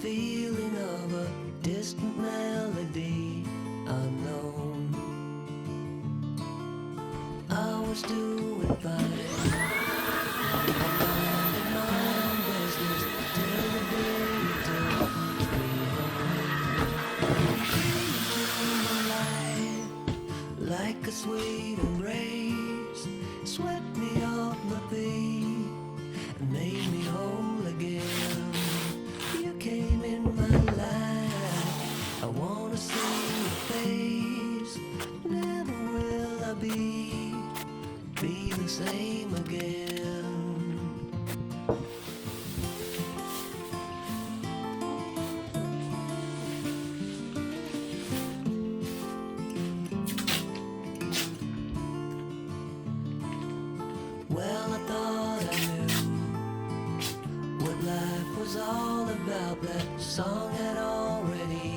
feeling of a distant melody unknown. I was doing fine. I minded my own business till the day you took me home. You came into my life like a sweet embrace, swept me off my feet and made me whole again. You came in my life, I wanna see your face. Never will I be the same again. Well, I thought I knew what life was all about. That song had already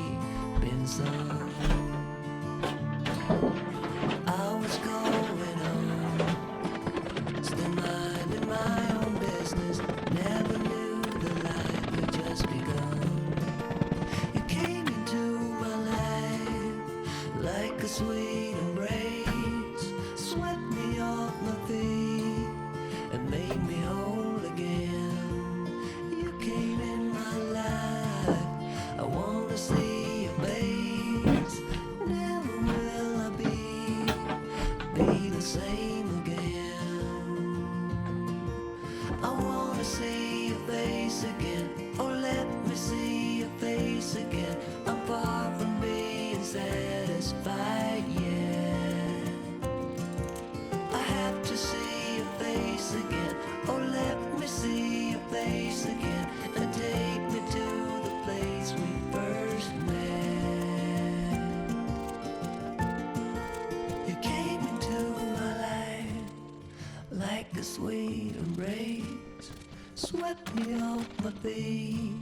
been sung. I was going on, still minding my own business. Never knew the life had just begun. You came into my life like a sweet embrace, swept me off my feet and made me whole again. You came in my life, I wanna see your face. Never will I be the same again. I wanna see your face again. Oh, let me see your face again. I'm far from being satisfied yet. I have to see your face again. Oh, let me see your face again and take me to the place we first met. You came into my life like a sweet embrace, swept me off my feet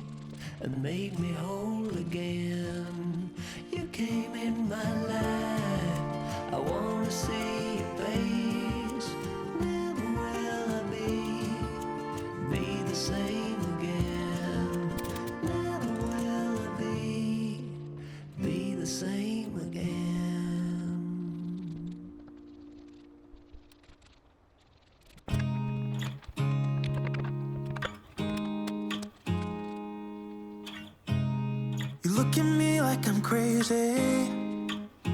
and made me whole again. You came in my life, I wanna see your face. Never will I be the same again. Never will I be the same again. You look at me like I'm crazy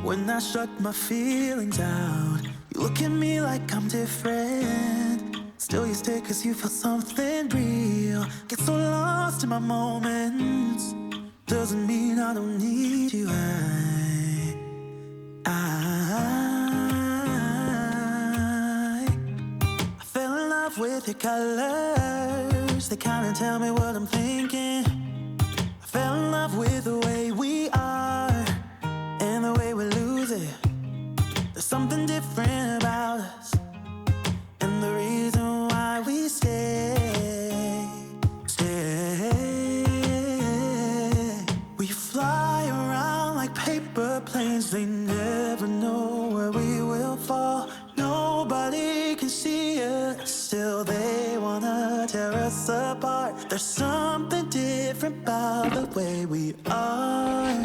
when I shut my feelings out. You look at me like I'm different, still you stay cause you feel something real. Get so lost in my moments, doesn't mean I don't need you. I fell in love with your colors, they kinda tell me what I'm thinking. I fell in love with the way we are and the way we lose it. There's something different about us and the reason why we stay. We fly around like paper planes, they never know where we will fall. Nobody can see us, still they wanna tear us apart. There's something different about the way we are.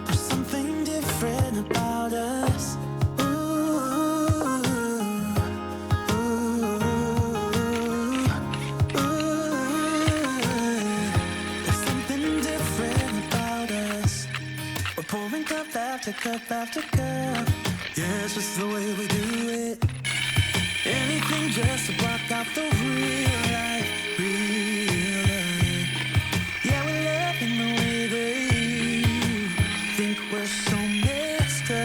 There's something different about us. There's something different about us. We're pouring cup after cup after cup. Yeah, it's just the way we do it. Anything just to block out the real life, real life. Yeah, we're loving the way they think we're so messed up.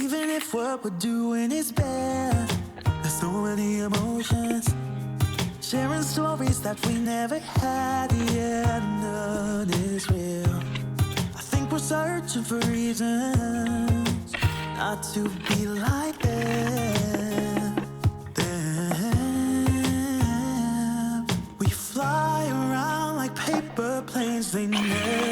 Even if what we're doing is bad, there's so many emotions, sharing stories that we never had. Yeah, none is real. I think we're searching for reasons not to be like them.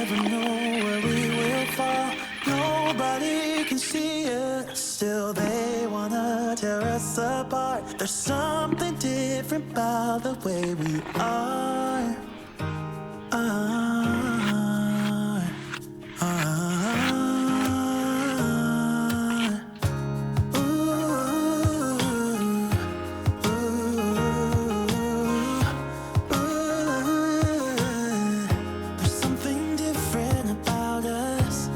never know where we will fall. Nobody can see us, still they wanna tear us apart. There's something different about the way we are. There's something different about us.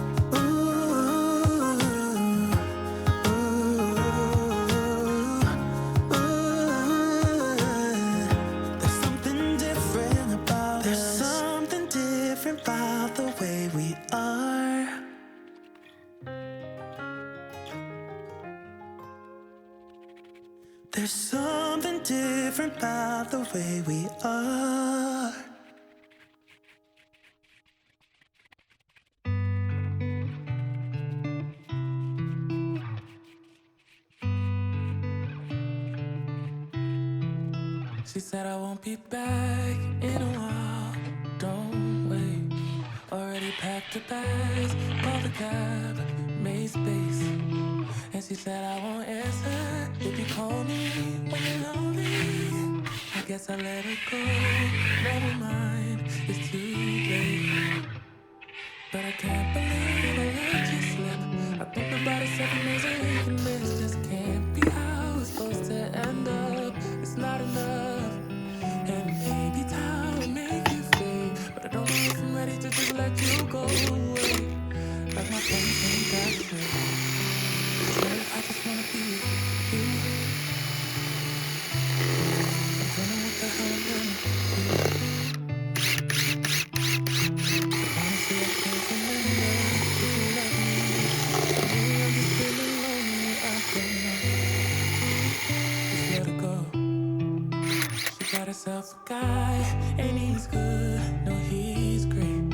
There's something different about us. There's something different about the way we are. There's something different about the way we are. She said I won't be back in a while. Don't wait. Already packed her bags, called the cab, made space. And she said I won't answer if you call me when you're lonely. I guess I let her go. Never mind, it's too late. But I can't believe I let you slip. I think about it 7 days a week, and this just can't be how it's supposed to end up. It's not enough, and maybe time will make you fade. But I don't know if I'm ready to just let you go away. Like my friends ain't that good. I just wanna be with you. I don't know what the hell I'm gonna do. Honestly, I can't remember if you love me. Maybe I'm just feeling lonely, I don't know. Just let her go. She got herself a guy, and he's good, no he's great.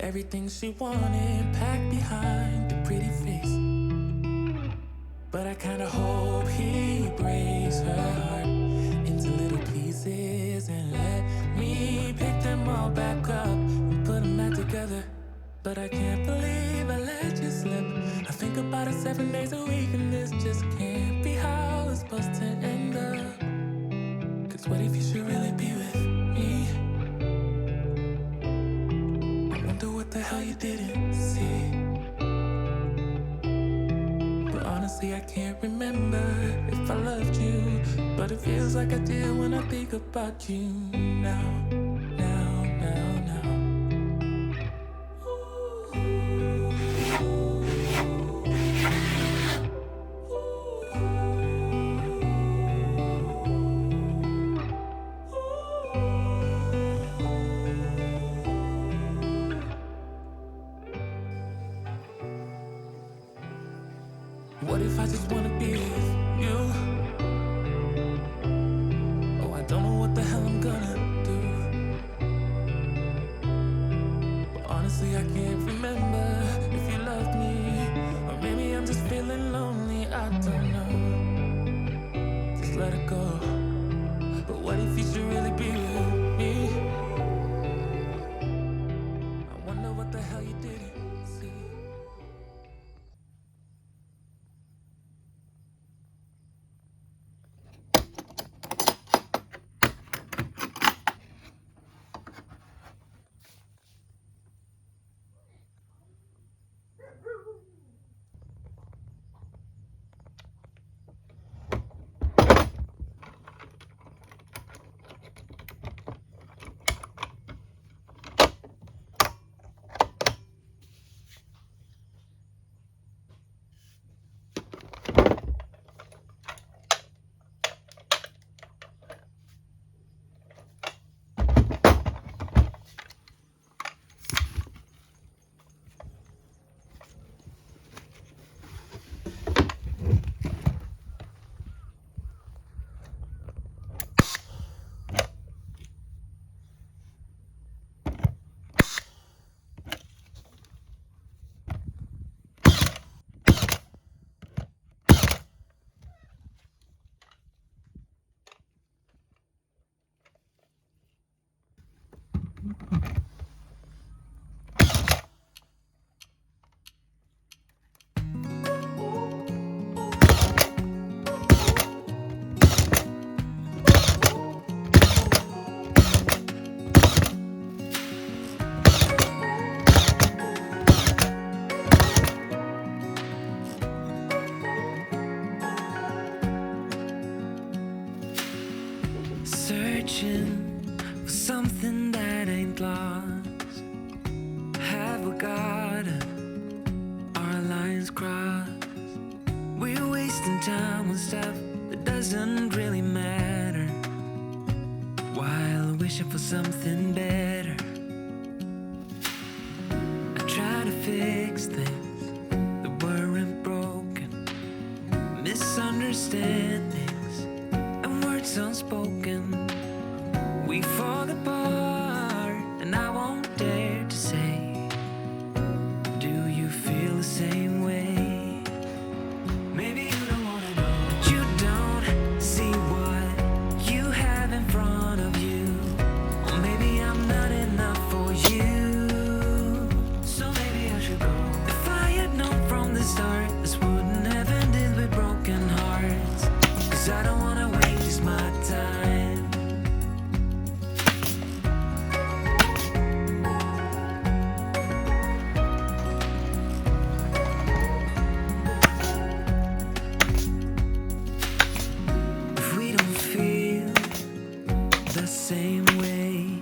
Everything she wanted packed behind the pretty face. But I kinda hope he breaks her heart into little pieces and let me pick them all back up and put them back together. But I can't believe I let you slip. I think about it 7 days a week, and this just can't be how it's supposed to end up. Cause what if you should really be with me? I wonder what the hell you didn't see. But honestly, I can't remember if I loved you. But it feels like I did when I think about you now. What if I just wanna be with you? Oh, I don't know what the hell I'm gonna do. But honestly, I can't remember if you loved me. Or maybe I'm just feeling lonely, I don't know. Just let it go. But what if you should really be with me? I wonder what the hell you didn't see. searching for something that ain't lost. Have we got our lines crossed? We're wasting time on stuff that doesn't really matter, while wishing for something better. I try to fix things that weren't broken, misunderstandings and words unspoken. We fall apart, and I won't dare to say, do you feel the same way? Maybe you don't wanna know, but you don't see what you have in front of you. Or maybe I'm not enough for you, so maybe I should go. If I had known from the start, this wouldn't have ended with broken hearts. 'Cause I don't wanna waste my time. If we don't feel the same way,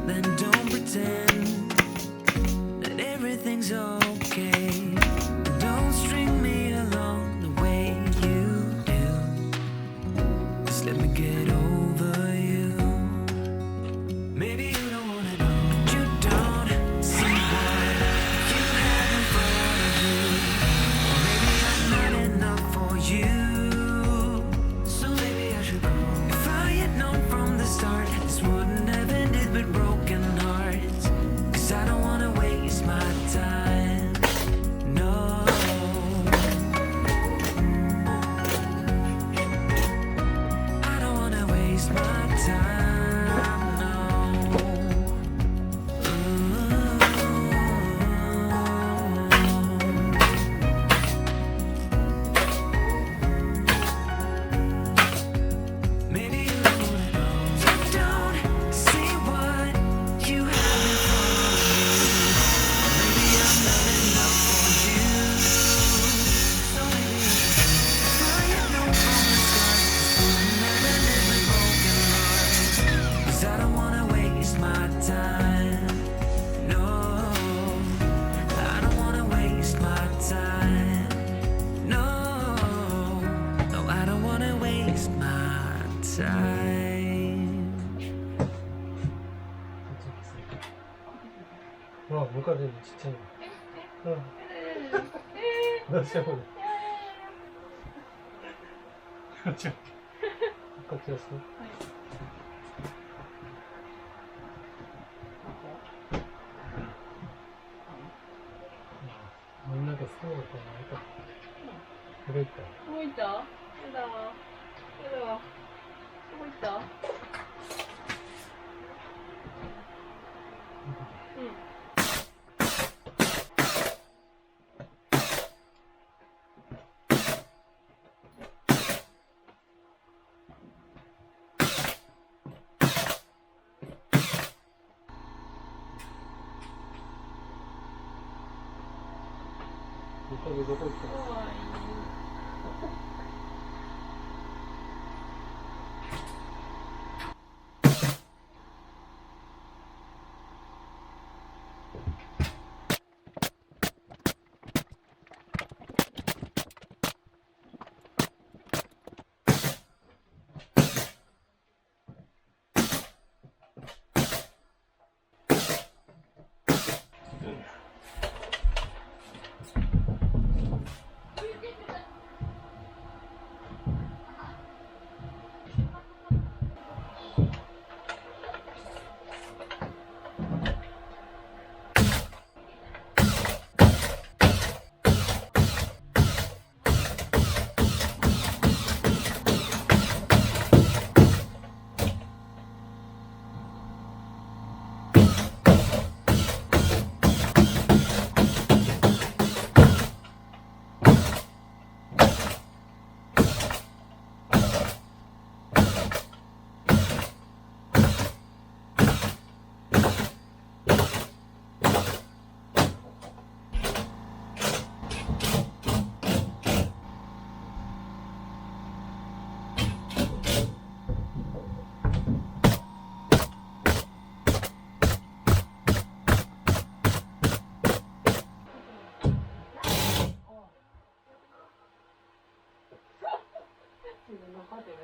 then don't pretend that everything's okay. Don't string me along the way you do. Just let me get over you. Maybe you don't wanna know, but you don't see what you have in front of you. Or maybe I'm not enough for you, so maybe I should go. If I had known from the start, this wouldn't have ended with broken hearts. 'Cause I don't wanna waste my time. No, I don't wanna waste my time. No. Maybe you don't wanna know, you don't see what you have in front of you. Maybe I'm not enough for you, so maybe if I had known from the start, this wouldn't have ended with broken hearts. 'Cause I don't wanna waste my time. No, I don't wanna waste my time. No, no, I don't wanna waste my time. 물가를 진짜. 너 세번. 그렇죠. 아까 뛰었어. 만나게 쓰고 있다. 그래 있다. 쓰고 있다. 얘들아, 얘들아, 쓰고 있다. 응. 물가에 놓고 있다. 우와,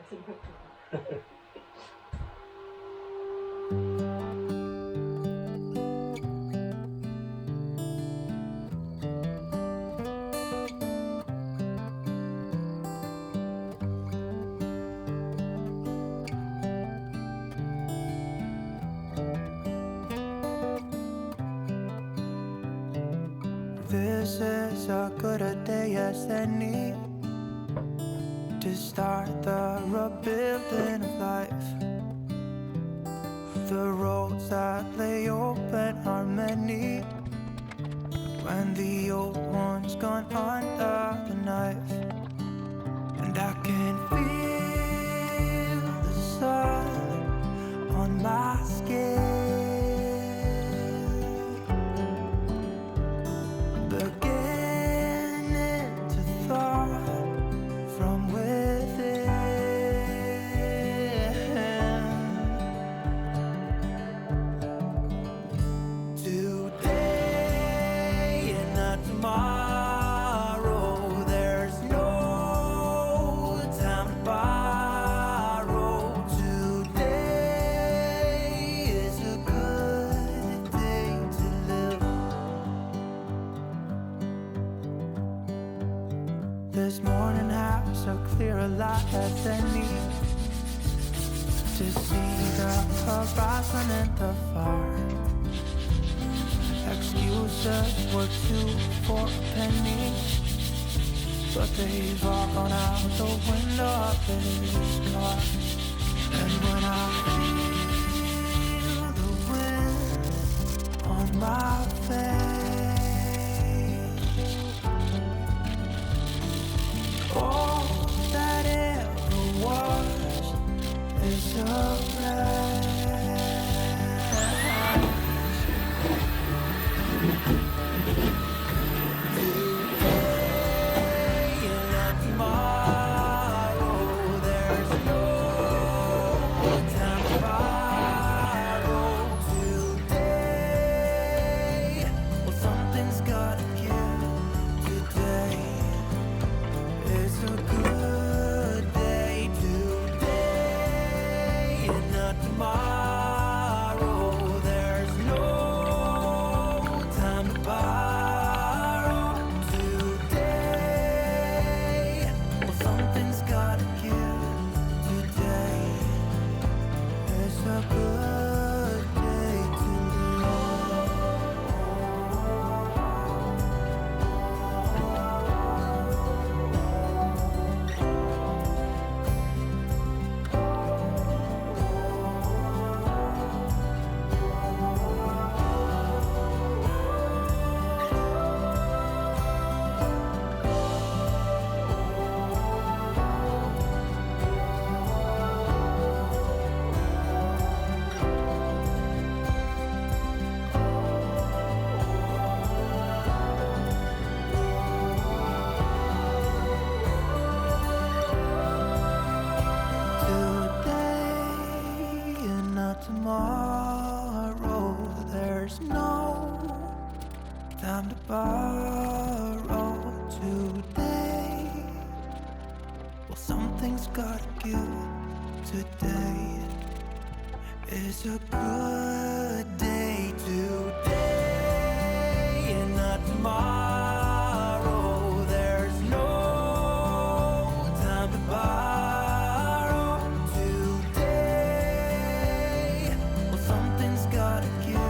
생각해. This is as good a day as any to start the rebuilding of life. The roads that lay open are many when the old one's gone under the knife. And I can feel the sun on my skin, beginning to thaw from within. Today and not tomorrow, there's no time to borrow. Today is a good day to live. This morning has a clearer light as any to see the horizon and the far. Excuses were 2 for a penny, but they've all gone out the window of his car. And when I feel the wind on my face, all that ever was is a wreck. Today and not tomorrow, there's no time to borrow. Today, well, something's gotta give. Today is a good day. Today and not tomorrow, there's no time to borrow. Today, well, something's gotta give. Today is a good day to today and not tomorrow, there's no time to borrow. Today, well, something's gotta give. Today is a good day. Today and not tomorrow, there's no time to borrow. Today, well, something's gotta give.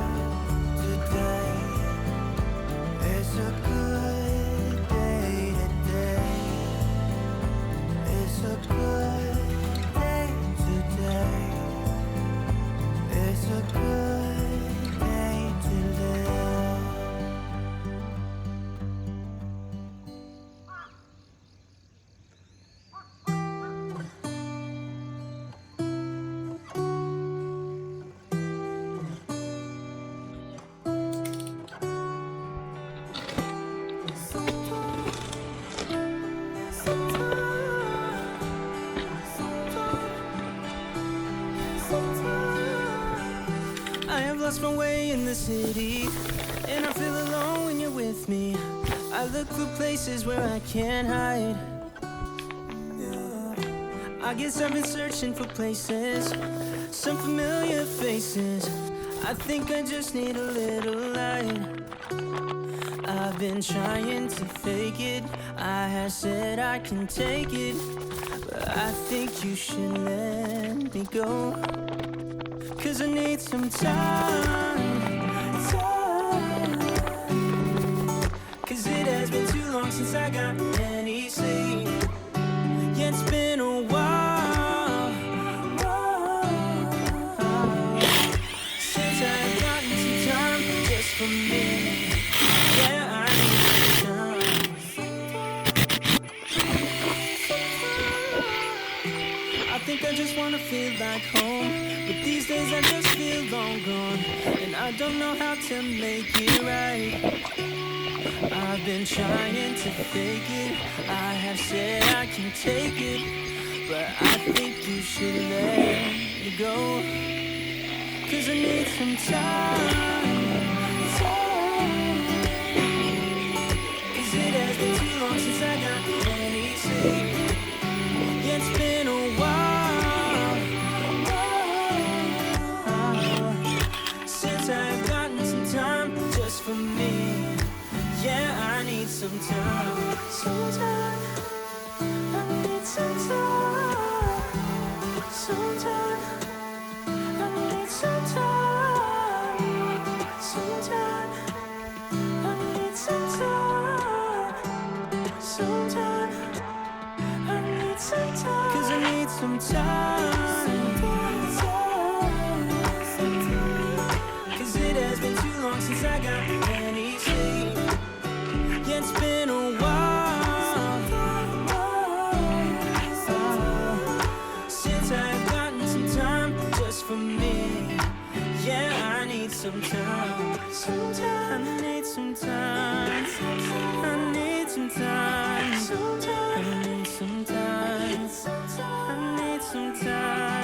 Today is a good day. Today is a good day. Today is a good day to live. I have lost my way in the city, and I feel alone when you're with me. I look for places where I can't hide. I guess I've been searching for places, some familiar faces. I think I just need a little light. I've been trying to fake it. I have said I can take it, but I think you should let me go. 'Cause I need some time. 'Cause it has been too long since I got any sleep. Yeah, it's been a while since I've gotten some time just for me. Yeah, I need some time. I think I just wanna feel like home, but these days I just feel long gone, and I don't know how to make it right. I've been trying to fake it. I have said I can take it, but I think you should let me go. 'Cause I need some time. 'Cause it has been too long since I got any sleep. Yeah, it's been a while since I've gotten some time just for me. Yeah, I need some time. Sometime I need some time. Sometime I need some time. Sometime I need some time. Sometime I need some time. 'Cause I need some time. 'Cause it has been too long since I got any sleep. Yeah, it's been a while since I've gotten some time just for me. Yeah, I need some time. I need some time. I need some time. I need some time. I need some time.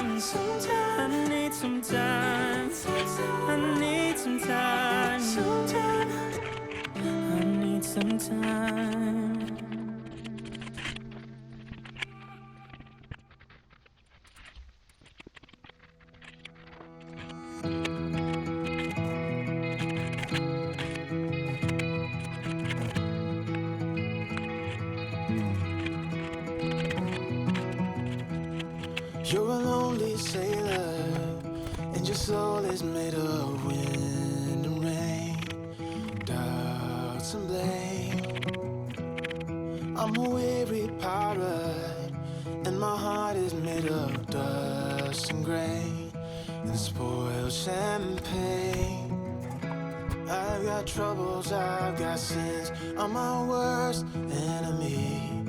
I need some time. I need some time. I need some time. You're a lonely sailor, and your soul is made of wind and rain, doubts and blame. I'm a weary pirate, and my heart is made of dust and grain, and spoiled champagne. I've got troubles, I've got sins, I'm my worst enemy,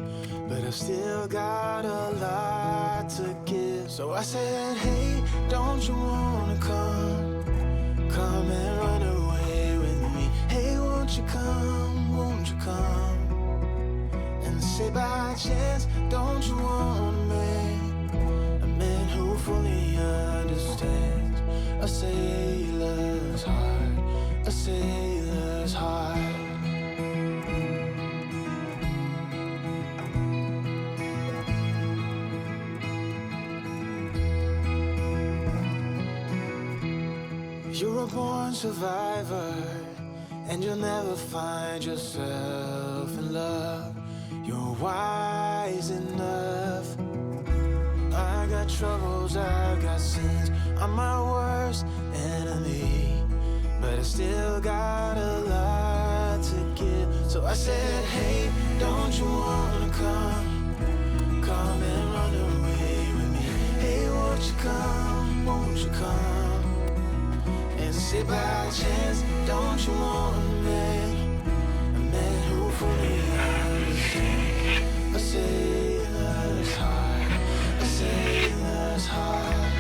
but I've still got a lot to give. So I said, hey, don't you wanna come and run away with me? Hey, won't you come and say by chance, don't you wanna make a man who fully understands a sailor's heart, a sailor's heart. You're a born survivor, and you'll never find yourself in love. You're wise enough. I got troubles, I got sins, I'm my worst enemy, but I still got a lot to give. So I said, hey, don't you wanna come and run away with me? Hey, won't you come and say by chance, don't you wanna make a man who fully understands a sailor's heart, a sailor's heart.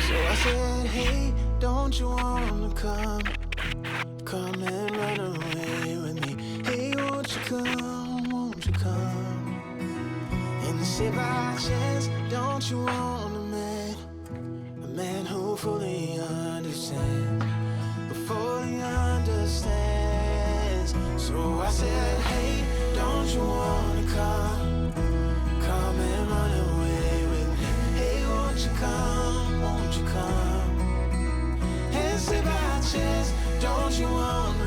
So I said, hey, don't you wanna come and run away with me? Hey, won't you come and say by chance, don't you wanna meet a man who fully understands, fully said, hey, don't you wanna come? Come and run away with me. Hey, won't you come? Won't you come? And sit by our chairs. Don't you want a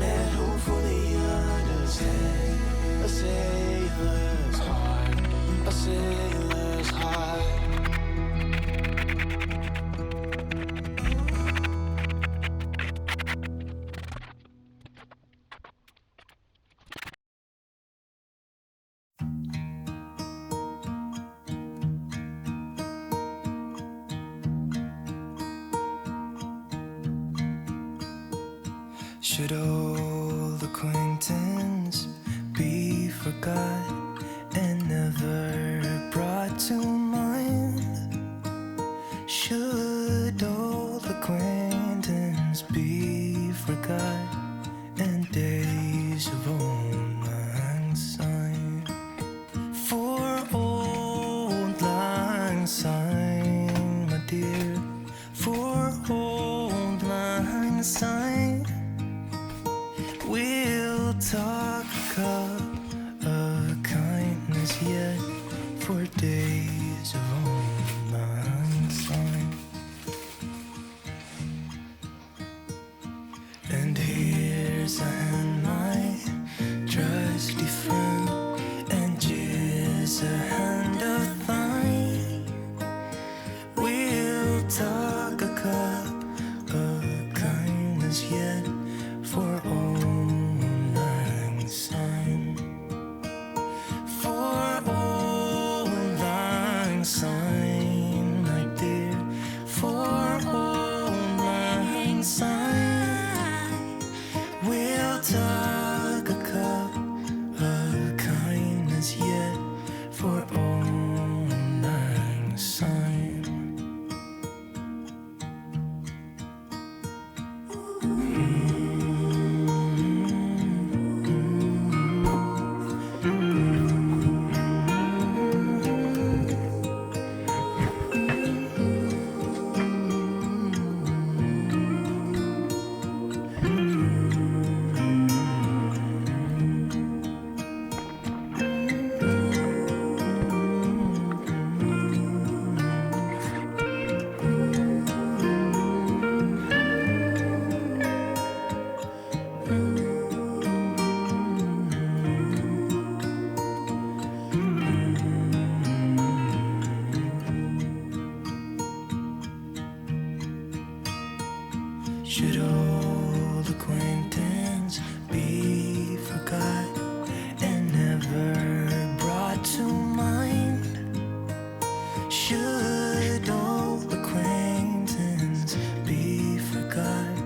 man who fully understands? A sailor's heart, a sailor's heart. Should old acquaintance be forgot and never brought to mind? Should old acquaintance be forgot and days of old lang syne? For old lang syne, my dear, for old lang syne, we'll talk a cup of kindness yet for days of old lang syne. And here's a hand, my trusty friend, and here's a hand of thine. We'll talk a cup of kindness yet for old lang syne. For old lang syne, my dear, for old lang syne, we'll talk a cup of kindness yet for old lang syne. Should old acquaintance be forgot and never brought to mind? Should old acquaintance be forgot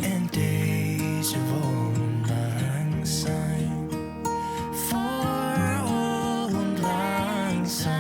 and days of old lang syne? For old lang syne.